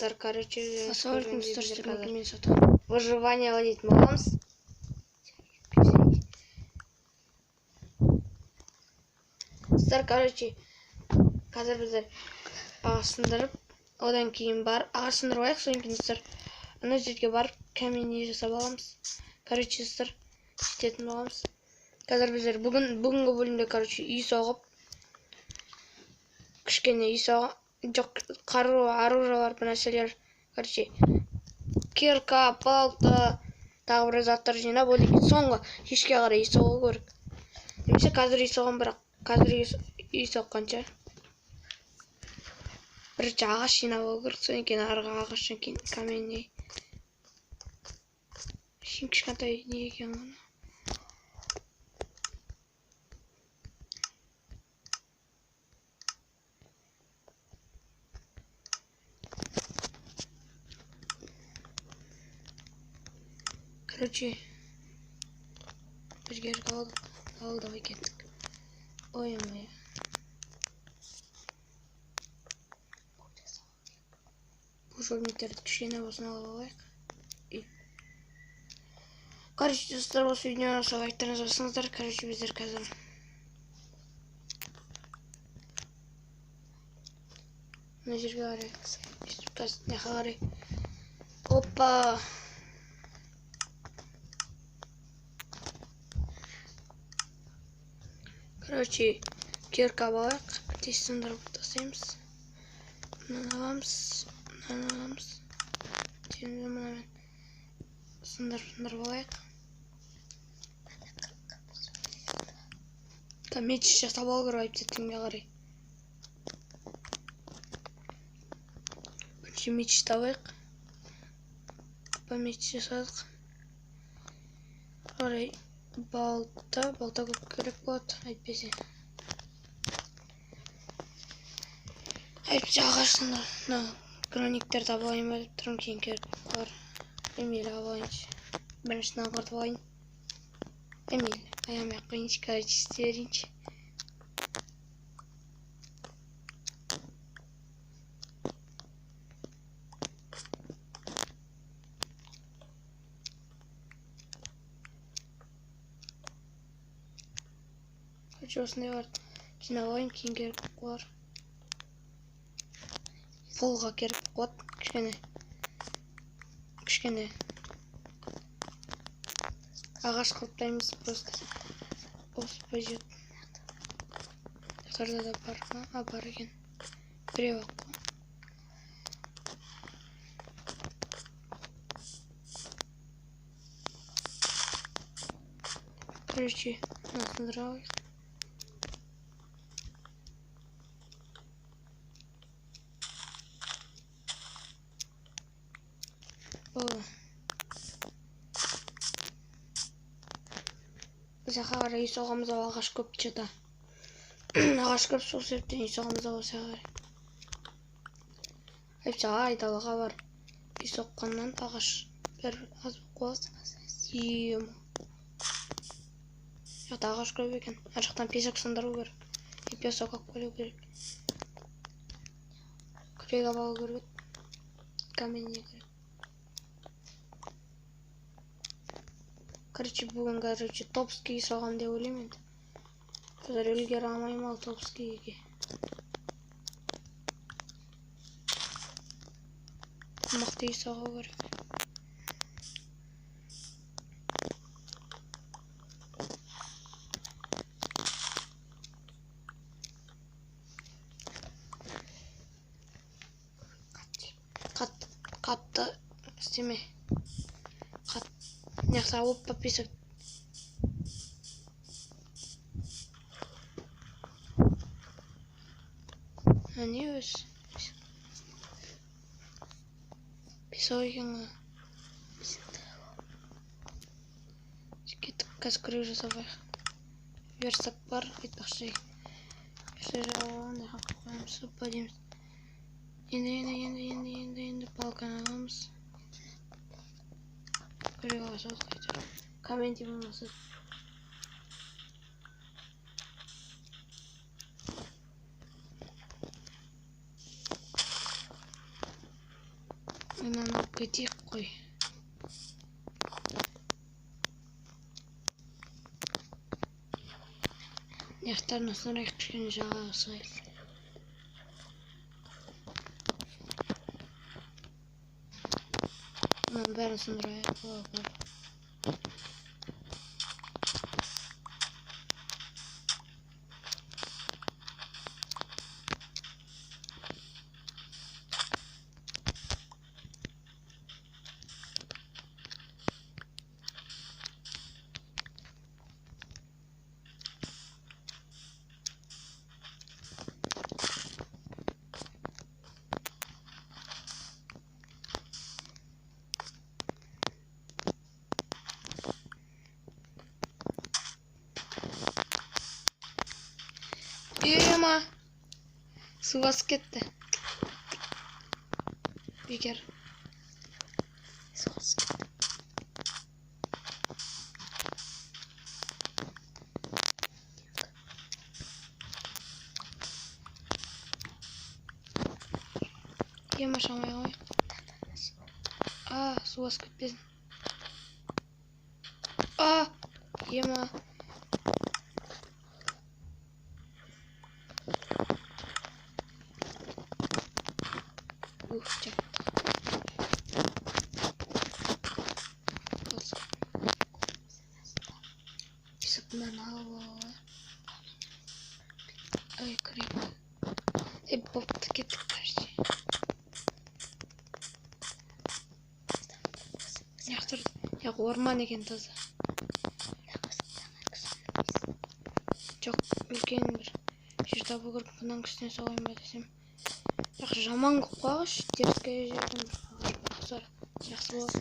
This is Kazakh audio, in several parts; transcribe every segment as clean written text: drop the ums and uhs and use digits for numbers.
достар, короче, мен сатамын. Выживание ойнайтын боламыз. Достар, короче, қазір біздер ағаш сындырып, одан кейін бар ағаш сындырып алайық, содан кейін достар ана жерге барып камень жасап аламыз. Короче, достар, жететін боламыз. Қазір біздер бүгінгі бөлімде, короче, үй соғып, кішкене үй соғып, жоқ, оружиялар нәрселер, короче, кирка, балта, тағы бір заттар жинап, одан кейін соңғы кешке қарай үй соғу керек. Немесе қазір үй соғам, бірақ қазір үй соққанша бірінші ағаш жинап алу керек, содан кейін арғы ағаштан кейін камень. Кішкентай не екен ғана. Короче, бір жерге алдыға кеттік. Ой-ой. Бұл жолметтерді кішкене болсын алып алайық. Короче, достар, осы видеоны сол лайктарыңызды басыңыздар. Короче, біздер қазір мына жерге қарай. Опа! Короче, кирка алайық. Тез сындырып тастаймыз. Мынаны аламыз. Енді мынамен сындырып алайық. Меч жасап алу керек әйтпесе қарай. Бірінші меч табайық. Меч жасадық. Қарай балта көп керек болады әйтпесе. Ағашында граниттер таба алайын ба деп тұрмын, кейін керек бар. Емейлі алайыншы. Біріншісін ағартып алайын. Емейлі, аяғымай қойыншы, короче, істерейінші. Короче, осындай бар. Жинап алайын, кейін керек бар. Қолға керек болады, кішкене ағаш қылыптаймыз, просто осы пойдет. Жатарда да бар ма? Бар екен. Біреу ақ қой. Короче, сындыра алайық. Болды. Біз жаққа қарай үй соғамыз, ағаш көп жата. Ағаш көп, сол себептен үй соғамыз осы қарай. Әйтпесе айдалаға бар. Үй соққаннан ағаш бір аз қуасың. Жақта ағаш көп екен. Ар жақтан песок сындыру керек. Песок алып келу керек. Күрек алу керек. Камень керек. Короче, бүгін, топский соғам деп ойлаймын енді. Қазір үлгере алмаймын ал топскийге. Мықты үй соғу керек. Қатты істеме. Нақса оппа песок. Не өз? Песок екен ғой. Кеттік, қазір күрек жасап алайық. Верстак бар, айтпақшы. Верстак қоямыз, оппа дейміз. Енді палканы аламыз. Күрек аласыз қайтыр. Комменте болмасы. Мынаны алып кетейік қой. Аяқтарын ысырайық, кішкене жағаға шығайық. Мынаның бәрін сындырайық. Ема, су басып кетті. Бекер. Су басып кетті. Ема шамай қой. Су басып кетпесін. Ема. Ай, крик. Бопты кеттік бәрде. Орман екен таза. Жоқ, үлкен бір жер табу керек. Бұнан күштен соғайын ба десем. Жаман көп қойғыш, теріскай жерден бір ағаш бұқсар. Жақсы болады.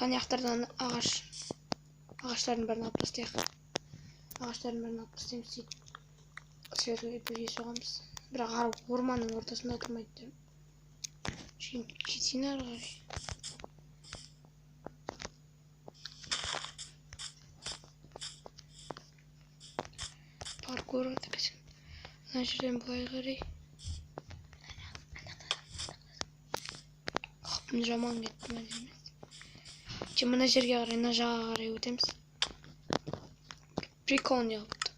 Аяқтардан ағаштардың бәрін алып тастайық. Ағаштардың бәрін алып тастаймыз сөйтіп. Бірге соғамыз. Бірақ орманның ортасында тұрмайды. Кетейін ары қарай. Паркур өтіпесін. Мына жерден былай қарай. Қапым жаман кетті ме дейміз. Мына жерге қарай, мына жағаға қарай өтеміз. Прикол не қылып тұр.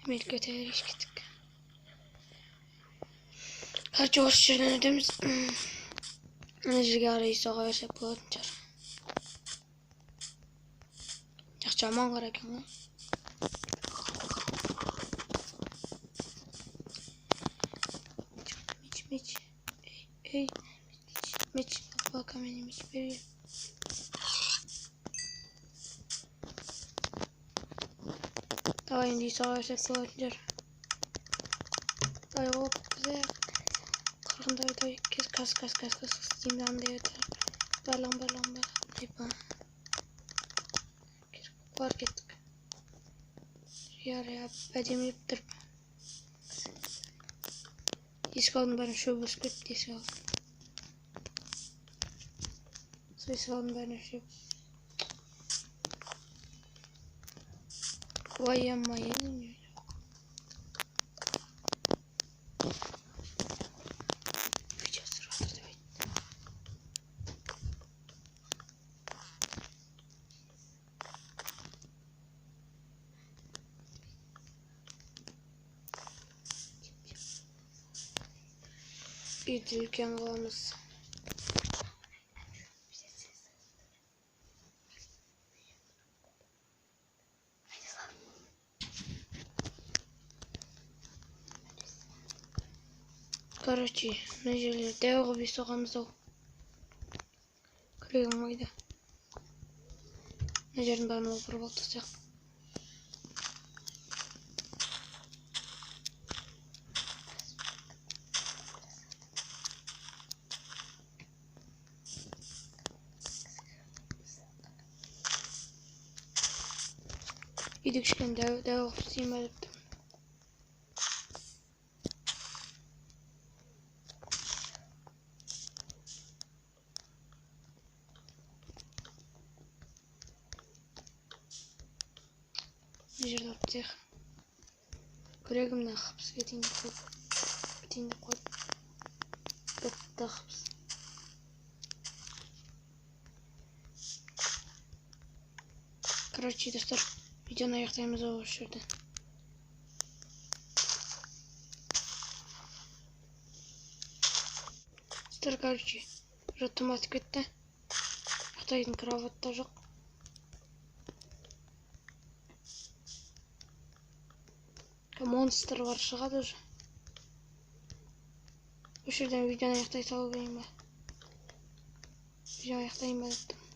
Мелкі өтелер кеттік. Короче, осы жерден өтеміз. Мына жерге қарай соға берсек болатын шығар. Жаман қара екен ғой. Меч. Эй. Меч. Пока мне меч бери. Давай енді соға берсек болатын шығар. Давай оп, бізде. Қырғындай кес. Стимді андай өтер. Барлан. Айпа. Бар кеттік. Яры, әдемелеп тұрып. Есік алдың бәрін шөп өсіп кетті, есік алдың. Есік алдың бәрін шөп. Ой, ема, ең. Үйді үлкен қыламыз. Короче, мына жерлер дәу қылып үй соғамыз ау. Күрегім қайда. Мына жердің бәрін опырып алып тастайық. Үйді кішкен дәу қылып істейін ба депті. Мына жерді алып тастайық. Күрегімнен қапыс кетейін деп қойып. Бітті қапыс. Короче, достар, видеоны аяқтаймыз осы жерде. Достар, короче, уже томатып кетті. Аяқтайтын кроватта жоқ. Монстр бар шығады уже. Осы жерден видеоны аяқтай салу дейін ба? Видеоны аяқтайын ба дедім.